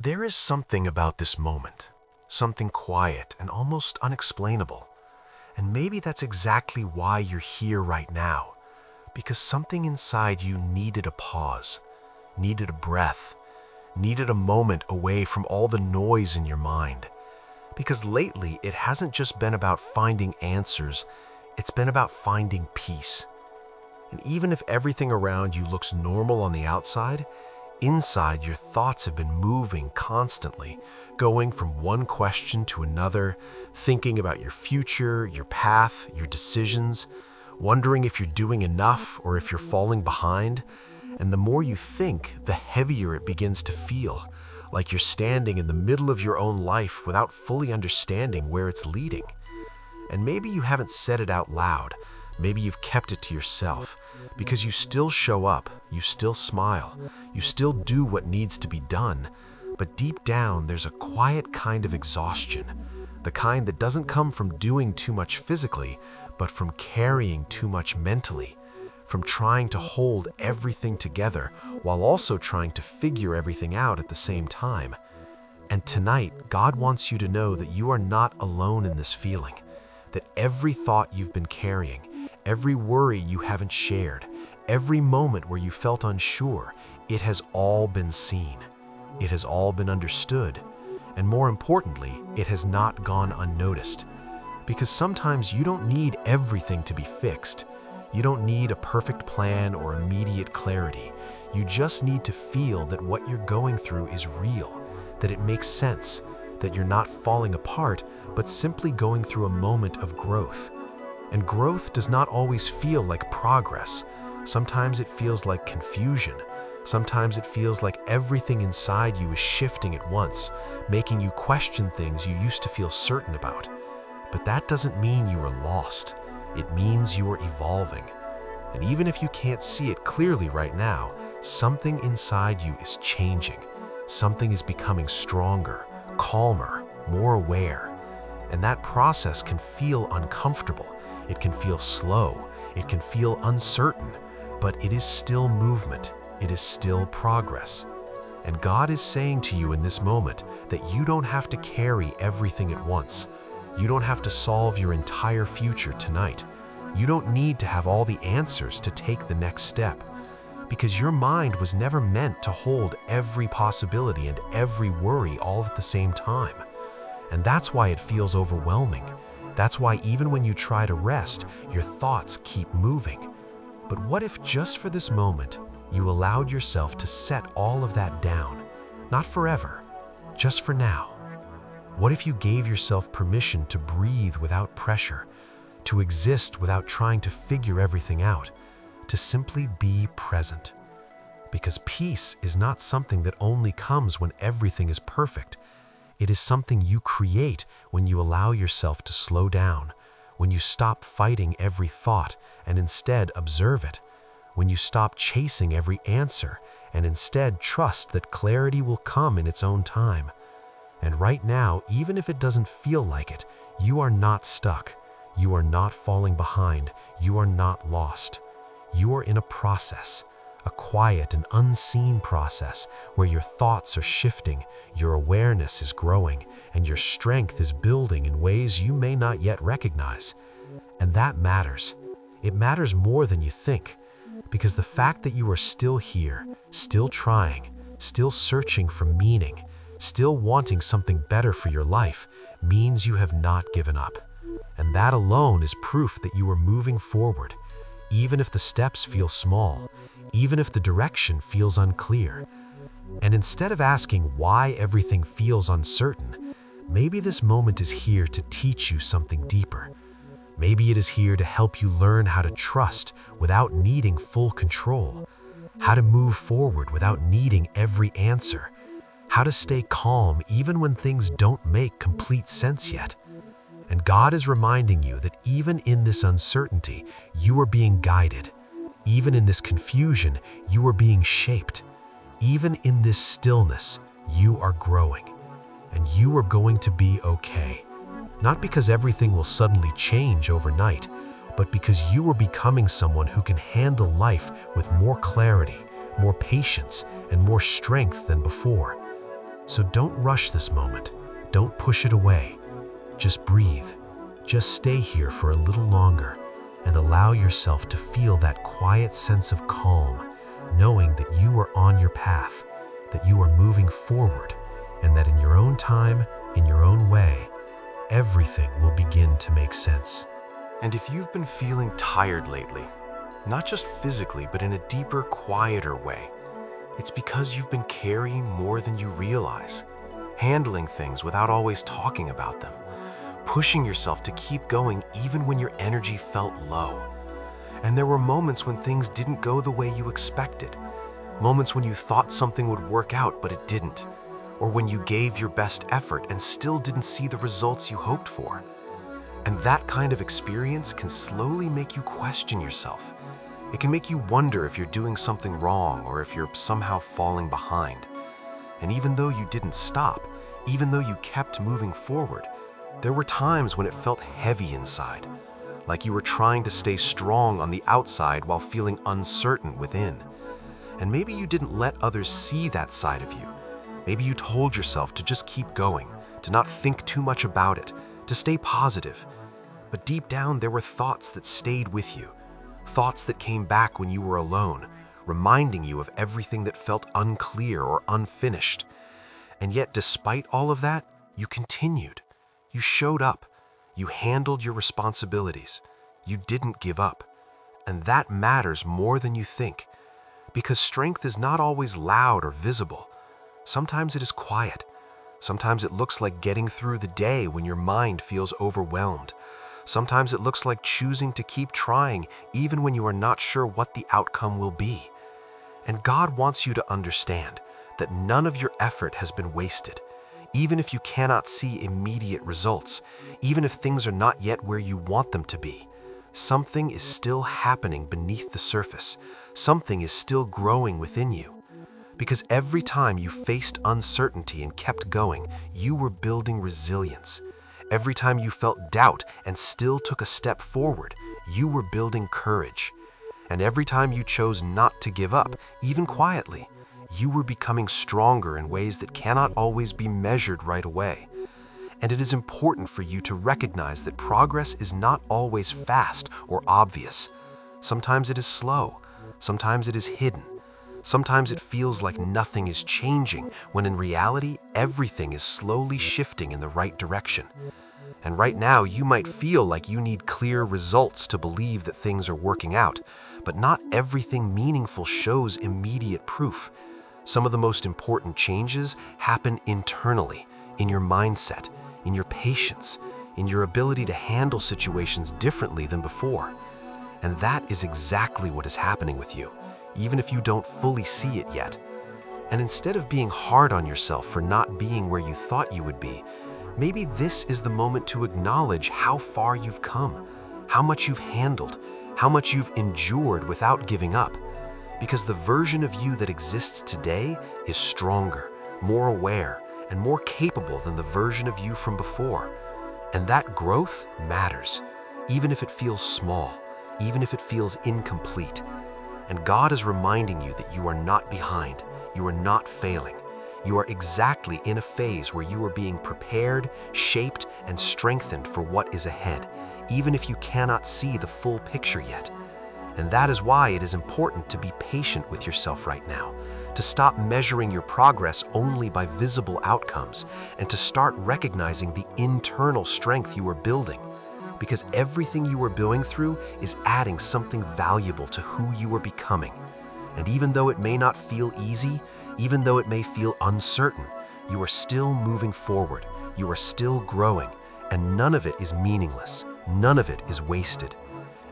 There is something about this moment, something quiet and almost unexplainable. And maybe that's exactly why you're here right now, because something inside you needed a pause, needed a breath, needed a moment away from all the noise in your mind. Because lately, it hasn't just been about finding answers, it's been about finding peace. And even if everything around you looks normal on the outside, inside your thoughts have been moving constantly, going from one question to another, thinking about your future, your path, your decisions, wondering if you're doing enough or if you're falling behind. And the more you think, the heavier it begins to feel, like you're standing in the middle of your own life without fully understanding where it's leading. And maybe you haven't said it out loud, maybe you've kept it to yourself, because you still show up, you still smile, you still do what needs to be done, but deep down there's a quiet kind of exhaustion, the kind that doesn't come from doing too much physically, but from carrying too much mentally, from trying to hold everything together while also trying to figure everything out at the same time. And tonight, God wants you to know that you are not alone in this feeling, that every thought you've been carrying, every worry you haven't shared, every moment where you felt unsure, it has all been seen. It has all been understood. And more importantly, it has not gone unnoticed. Because sometimes you don't need everything to be fixed. You don't need a perfect plan or immediate clarity. You just need to feel that what you're going through is real, that it makes sense, that you're not falling apart, but simply going through a moment of growth. And growth does not always feel like progress. Sometimes it feels like confusion. Sometimes it feels like everything inside you is shifting at once, making you question things you used to feel certain about. But that doesn't mean you are lost. It means you are evolving. And even if you can't see it clearly right now, something inside you is changing. Something is becoming stronger, calmer, more aware. And that process can feel uncomfortable. It can feel slow. It can feel uncertain. But it is still movement. It is still progress. And God is saying to you in this moment that you don't have to carry everything at once. You don't have to solve your entire future tonight. You don't need to have all the answers to take the next step. Because your mind was never meant to hold every possibility and every worry all at the same time. And that's why it feels overwhelming. That's why even when you try to rest, your thoughts keep moving. But what if just for this moment, you allowed yourself to set all of that down? Not forever, just for now. What if you gave yourself permission to breathe without pressure, to exist without trying to figure everything out, to simply be present? Because peace is not something that only comes when everything is perfect. It is something you create when you allow yourself to slow down, when you stop fighting every thought and instead observe it, when you stop chasing every answer and instead trust that clarity will come in its own time. And right now, even if it doesn't feel like it, you are not stuck. You are not falling behind. You are not lost. You are in a process, a quiet and unseen process where your thoughts are shifting, your awareness is growing, and your strength is building in ways you may not yet recognize. And that matters. It matters more than you think, because the fact that you are still here, still trying, still searching for meaning, still wanting something better for your life, means you have not given up. And that alone is proof that you are moving forward, even if the steps feel small, even if the direction feels unclear. And instead of asking why everything feels uncertain, maybe this moment is here to teach you something deeper. Maybe it is here to help you learn how to trust without needing full control, how to move forward without needing every answer, how to stay calm even when things don't make complete sense yet. And God is reminding you that even in this uncertainty, you are being guided. Even in this confusion, you are being shaped. Even in this stillness, you are growing. And you are going to be okay. Not because everything will suddenly change overnight, but because you are becoming someone who can handle life with more clarity, more patience, and more strength than before. So don't rush this moment. Don't push it away. Just breathe. Just stay here for a little longer and allow yourself to feel that quiet sense of calm, knowing that you are on your path, that you are moving forward, and that in your own time, in your own way, everything will begin to make sense. And if you've been feeling tired lately, not just physically, but in a deeper, quieter way, it's because you've been carrying more than you realize, handling things without always talking about them, pushing yourself to keep going even when your energy felt low. And there were moments when things didn't go the way you expected, moments when you thought something would work out but it didn't, or when you gave your best effort and still didn't see the results you hoped for. And that kind of experience can slowly make you question yourself. It can make you wonder if you're doing something wrong or if you're somehow falling behind. And even though you didn't stop, even though you kept moving forward, there were times when it felt heavy inside, like you were trying to stay strong on the outside while feeling uncertain within. And maybe you didn't let others see that side of you. Maybe you told yourself to just keep going, to not think too much about it, to stay positive. But deep down, there were thoughts that stayed with you, thoughts that came back when you were alone, reminding you of everything that felt unclear or unfinished. And yet, despite all of that, you continued. You showed up. You handled your responsibilities. You didn't give up. And that matters more than you think, because strength is not always loud or visible. Sometimes it is quiet. Sometimes it looks like getting through the day when your mind feels overwhelmed. Sometimes it looks like choosing to keep trying even when you are not sure what the outcome will be. And God wants you to understand that none of your effort has been wasted. Even if you cannot see immediate results, even if things are not yet where you want them to be, something is still happening beneath the surface. Something is still growing within you. Because every time you faced uncertainty and kept going, you were building resilience. Every time you felt doubt and still took a step forward, you were building courage. And every time you chose not to give up, even quietly, you were becoming stronger in ways that cannot always be measured right away. And it is important for you to recognize that progress is not always fast or obvious. Sometimes it is slow. Sometimes it is hidden. Sometimes it feels like nothing is changing, when in reality, everything is slowly shifting in the right direction. And right now, you might feel like you need clear results to believe that things are working out, but not everything meaningful shows immediate proof. Some of the most important changes happen internally, in your mindset, in your patience, in your ability to handle situations differently than before. And that is exactly what is happening with you, even if you don't fully see it yet. And instead of being hard on yourself for not being where you thought you would be, maybe this is the moment to acknowledge how far you've come, how much you've handled, how much you've endured without giving up. Because the version of you that exists today is stronger, more aware, and more capable than the version of you from before. And that growth matters, even if it feels small, even if it feels incomplete. And God is reminding you that you are not behind, you are not failing. You are exactly in a phase where you are being prepared, shaped, and strengthened for what is ahead, even if you cannot see the full picture yet. And that is why it is important to be patient with yourself right now, to stop measuring your progress only by visible outcomes, and to start recognizing the internal strength you are building. Because everything you are going through is adding something valuable to who you are becoming. And even though it may not feel easy, even though it may feel uncertain, you are still moving forward, you are still growing, and none of it is meaningless, none of it is wasted.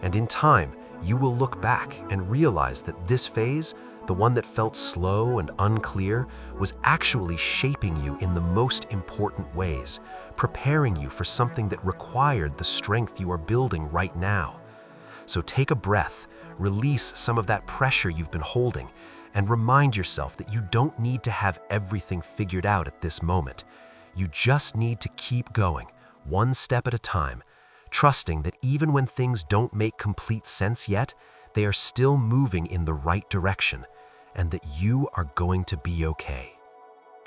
And in time, you will look back and realize that this phase, the one that felt slow and unclear, was actually shaping you in the most important ways, preparing you for something that required the strength you are building right now. So take a breath, release some of that pressure you've been holding, and remind yourself that you don't need to have everything figured out at this moment. You just need to keep going, one step at a time, trusting that even when things don't make complete sense yet, they are still moving in the right direction, and that you are going to be okay.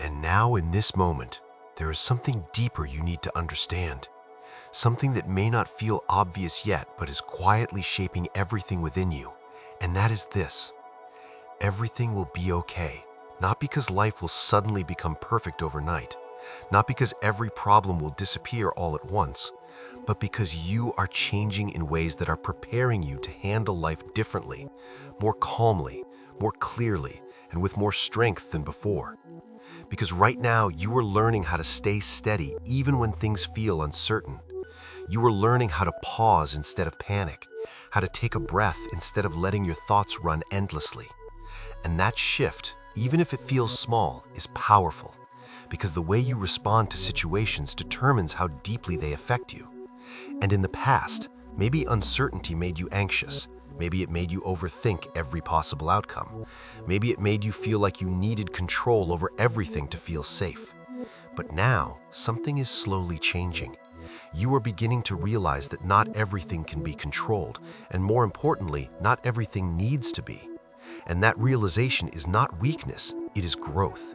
And now in this moment, there is something deeper you need to understand. Something that may not feel obvious yet, but is quietly shaping everything within you. And that is this: everything will be okay. Not because life will suddenly become perfect overnight, not because every problem will disappear all at once, but because you are changing in ways that are preparing you to handle life differently, more calmly, more clearly, and with more strength than before. Because right now, you are learning how to stay steady even when things feel uncertain. You are learning how to pause instead of panic, how to take a breath instead of letting your thoughts run endlessly. And that shift, even if it feels small, is powerful, because the way you respond to situations determines how deeply they affect you. And in the past, maybe uncertainty made you anxious. Maybe it made you overthink every possible outcome. Maybe it made you feel like you needed control over everything to feel safe. But now, something is slowly changing. You are beginning to realize that not everything can be controlled, and more importantly, not everything needs to be. And that realization is not weakness, it is growth.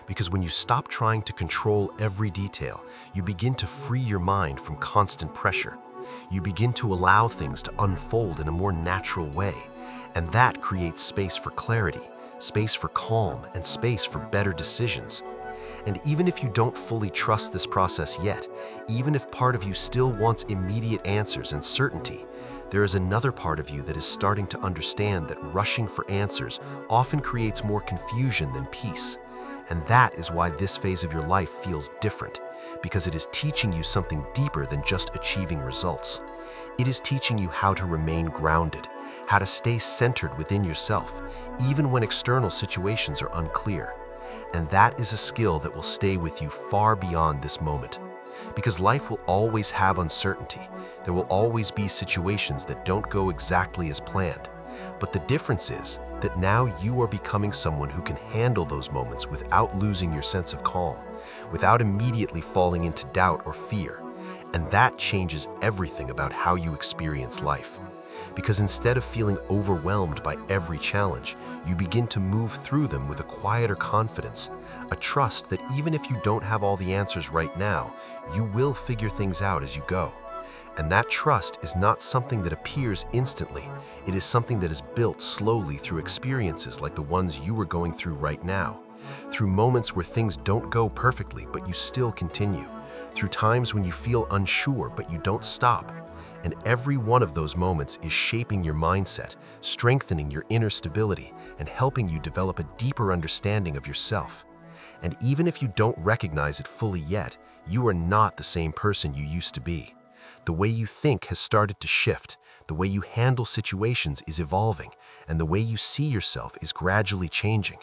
Because when you stop trying to control every detail, you begin to free your mind from constant pressure. You begin to allow things to unfold in a more natural way, and that creates space for clarity, space for calm, and space for better decisions. And even if you don't fully trust this process yet, even if part of you still wants immediate answers and certainty, there is another part of you that is starting to understand that rushing for answers often creates more confusion than peace. And that is why this phase of your life feels different, because it is teaching you something deeper than just achieving results. It is teaching you how to remain grounded, how to stay centered within yourself, even when external situations are unclear. And that is a skill that will stay with you far beyond this moment. Because life will always have uncertainty. There will always be situations that don't go exactly as planned. But the difference is that now you are becoming someone who can handle those moments without losing your sense of calm, without immediately falling into doubt or fear. And that changes everything about how you experience life. Because instead of feeling overwhelmed by every challenge, you begin to move through them with a quieter confidence, a trust that even if you don't have all the answers right now, you will figure things out as you go. And that trust is not something that appears instantly. It is something that is built slowly through experiences like the ones you are going through right now, through moments where things don't go perfectly, but you still continue, through times when you feel unsure, but you don't stop. And every one of those moments is shaping your mindset, strengthening your inner stability, and helping you develop a deeper understanding of yourself. And even if you don't recognize it fully yet, you are not the same person you used to be. The way you think has started to shift, the way you handle situations is evolving, and the way you see yourself is gradually changing.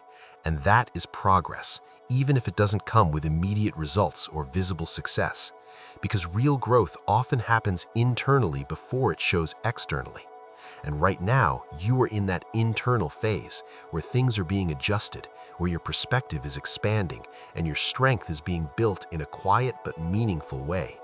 And that is progress, even if it doesn't come with immediate results or visible success. Because real growth often happens internally before it shows externally. And right now, you are in that internal phase where things are being adjusted, where your perspective is expanding, and your strength is being built in a quiet but meaningful way.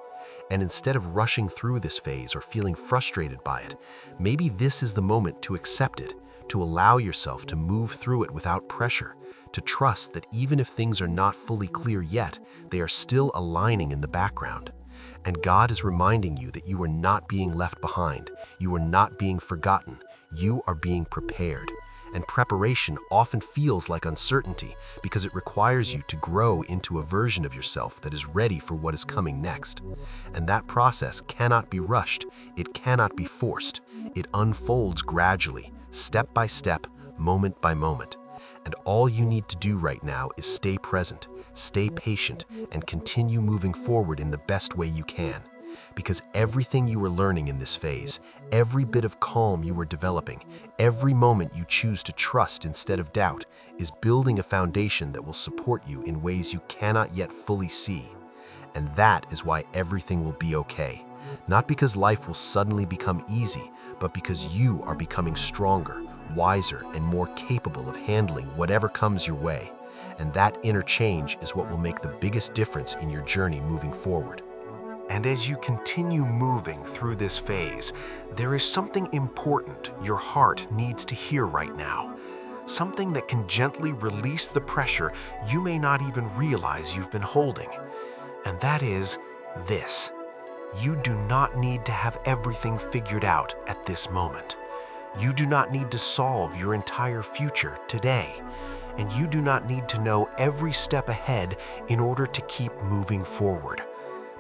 And instead of rushing through this phase or feeling frustrated by it, maybe this is the moment to accept it, to allow yourself to move through it without pressure, to trust that even if things are not fully clear yet, they are still aligning in the background. And God is reminding you that you are not being left behind, you are not being forgotten, you are being prepared. And preparation often feels like uncertainty because it requires you to grow into a version of yourself that is ready for what is coming next. And that process cannot be rushed, it cannot be forced. It unfolds gradually, step by step, moment by moment. And all you need to do right now is stay present, stay patient, and continue moving forward in the best way you can. Because everything you are learning in this phase, every bit of calm you are developing, every moment you choose to trust instead of doubt, is building a foundation that will support you in ways you cannot yet fully see. And that is why everything will be okay. Not because life will suddenly become easy, but because you are becoming stronger, wiser, and more capable of handling whatever comes your way. And that inner change is what will make the biggest difference in your journey moving forward. And as you continue moving through this phase, there is something important your heart needs to hear right now. something that can gently release the pressure you may not even realize you've been holding. And that is this: you do not need to have everything figured out at this moment. You do not need to solve your entire future today, and you do not need to know every step ahead in order to keep moving forward.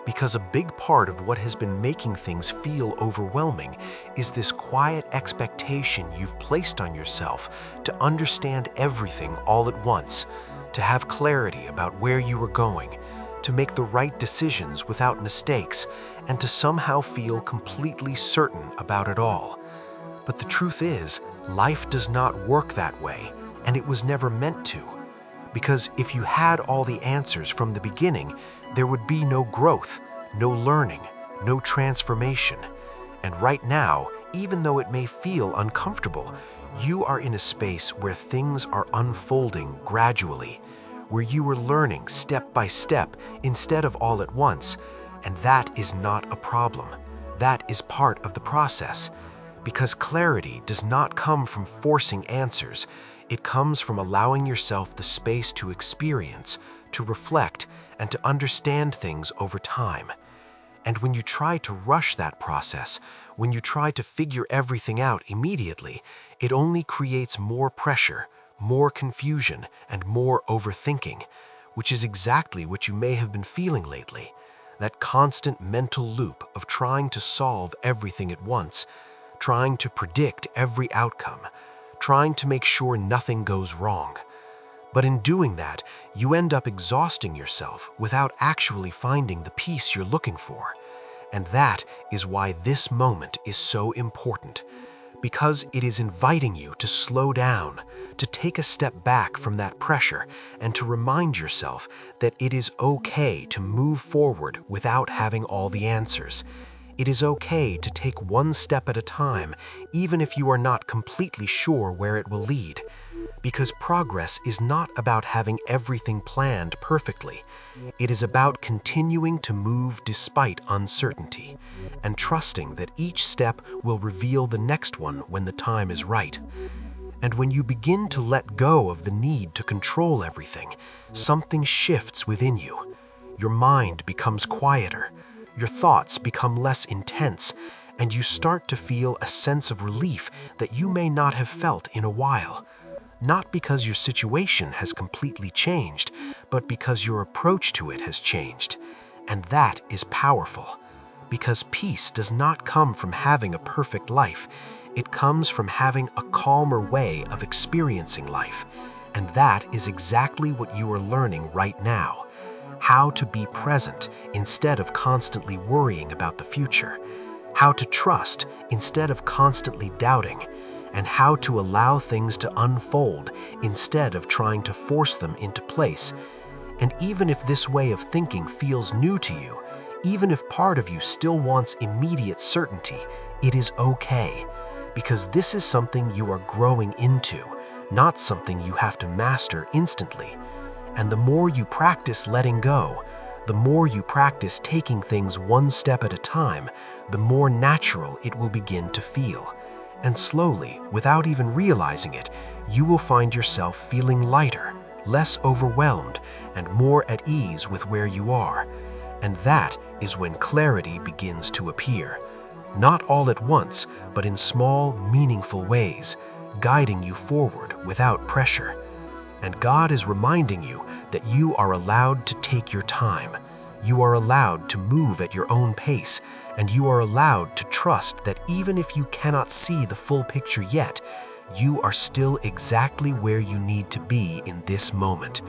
Because a big part of what has been making things feel overwhelming is this quiet expectation you've placed on yourself to understand everything all at once, to have clarity about where you are going, to make the right decisions without mistakes, and to somehow feel completely certain about it all. But the truth is, life does not work that way, and it was never meant to. Because if you had all the answers from the beginning, there would be no growth, no learning, no transformation. And right now, even though it may feel uncomfortable, you are in a space where things are unfolding gradually, where you are learning step by step instead of all at once. And that is not a problem. That is part of the process. Because clarity does not come from forcing answers. It comes from allowing yourself the space to experience, to reflect, and to understand things over time. And when you try to rush that process, when you try to figure everything out immediately, it only creates more pressure, more confusion, and more overthinking, which is exactly what you may have been feeling lately. That constant mental loop of trying to solve everything at once, trying to predict every outcome, trying to make sure nothing goes wrong. But in doing that, you end up exhausting yourself without actually finding the peace you're looking for. And that is why this moment is so important, because it is inviting you to slow down, to take a step back from that pressure, and to remind yourself that it is okay to move forward without having all the answers. It is okay to take one step at a time, even if you are not completely sure where it will lead. Because progress is not about having everything planned perfectly. It is about continuing to move despite uncertainty, and trusting that each step will reveal the next one when the time is right. And when you begin to let go of the need to control everything, something shifts within you. Your mind becomes quieter. Your thoughts become less intense, and you start to feel a sense of relief that you may not have felt in a while. Not because your situation has completely changed, but because your approach to it has changed. And that is powerful. Because peace does not come from having a perfect life. It comes from having a calmer way of experiencing life. And that is exactly what you are learning right now. How to be present instead of constantly worrying about the future, how to trust instead of constantly doubting, and how to allow things to unfold instead of trying to force them into place. And even if this way of thinking feels new to you, even if part of you still wants immediate certainty, it is okay, because this is something you are growing into, not something you have to master instantly. And the more you practice letting go, the more you practice taking things one step at a time, the more natural it will begin to feel. And slowly, without even realizing it, you will find yourself feeling lighter, less overwhelmed, and more at ease with where you are. And that is when clarity begins to appear. Not all at once, but in small, meaningful ways, guiding you forward without pressure. And God is reminding you that you are allowed to take your time. You are allowed to move at your own pace, and you are allowed to trust that even if you cannot see the full picture yet, you are still exactly where you need to be in this moment,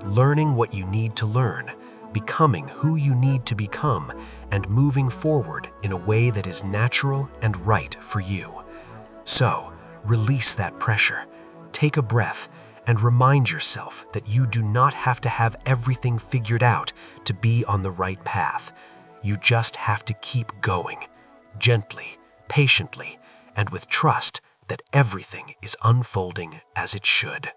learning what you need to learn, becoming who you need to become, and moving forward in a way that is natural and right for you. So, release that pressure, take a breath, and remind yourself that you do not have to have everything figured out to be on the right path. You just have to keep going, gently, patiently, and with trust that everything is unfolding as it should.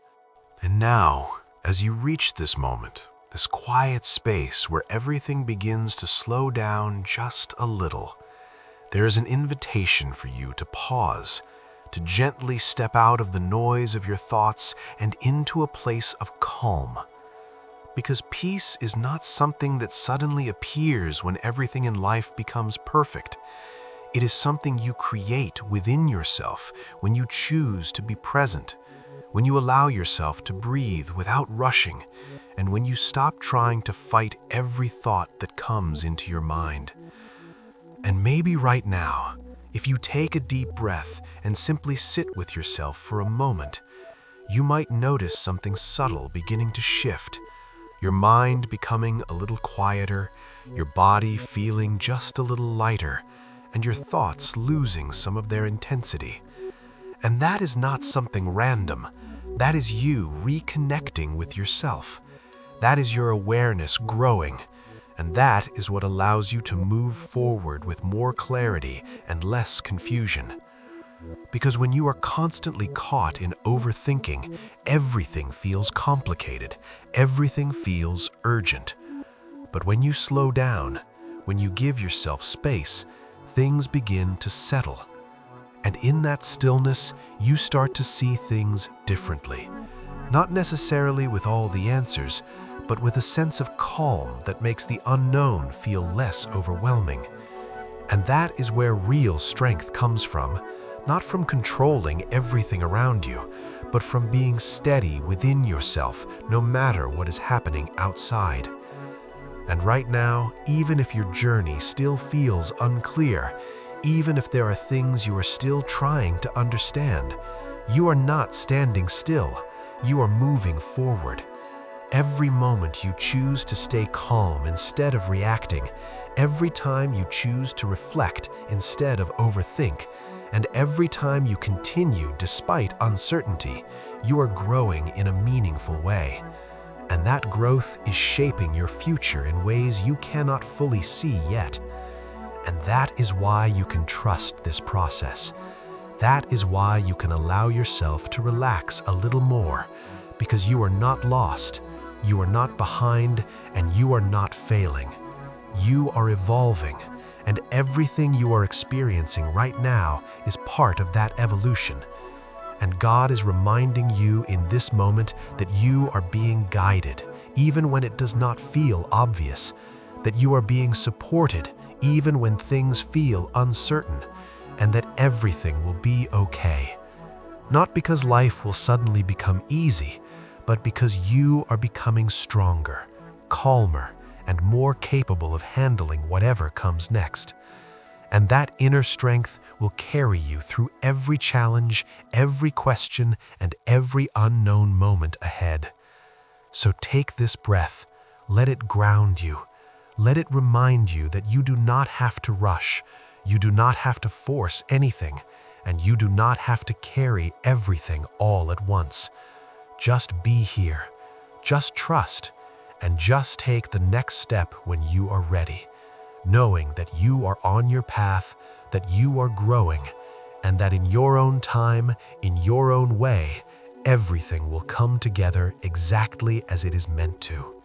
And now, as you reach this moment, this quiet space where everything begins to slow down just a little, there is an invitation for you to pause, to gently step out of the noise of your thoughts and into a place of calm. Because peace is not something that suddenly appears when everything in life becomes perfect. It is something you create within yourself when you choose to be present, when you allow yourself to breathe without rushing, and when you stop trying to fight every thought that comes into your mind. And maybe right now, if you take a deep breath and simply sit with yourself for a moment, you might notice something subtle beginning to shift. Your mind becoming a little quieter, your body feeling just a little lighter, and your thoughts losing some of their intensity. And that is not something random. That is you reconnecting with yourself. That is your awareness growing. And that is what allows you to move forward with more clarity and less confusion. Because when you are constantly caught in overthinking, everything feels complicated, everything feels urgent. But when you slow down, when you give yourself space, things begin to settle. And in that stillness, you start to see things differently. Not necessarily with all the answers, but with a sense of calm that makes the unknown feel less overwhelming. And that is where real strength comes from, not from controlling everything around you, but from being steady within yourself, no matter what is happening outside. And right now, even if your journey still feels unclear, even if there are things you are still trying to understand, you are not standing still, you are moving forward. Every moment you choose to stay calm instead of reacting, every time you choose to reflect instead of overthink, and every time you continue despite uncertainty, you are growing in a meaningful way. And that growth is shaping your future in ways you cannot fully see yet. And that is why you can trust this process. That is why you can allow yourself to relax a little more, because you are not lost, you are not behind, and you are not failing. You are evolving, and everything you are experiencing right now is part of that evolution. And God is reminding you in this moment that you are being guided, even when it does not feel obvious, that you are being supported, even when things feel uncertain, and that everything will be okay. Not because life will suddenly become easy, but because you are becoming stronger, calmer, and more capable of handling whatever comes next. And that inner strength will carry you through every challenge, every question, and every unknown moment ahead. So take this breath, let it ground you. Let it remind you that you do not have to rush, you do not have to force anything, and you do not have to carry everything all at once. Just be here, just trust, and just take the next step when you are ready, knowing that you are on your path, that you are growing, and that in your own time, in your own way, everything will come together exactly as it is meant to.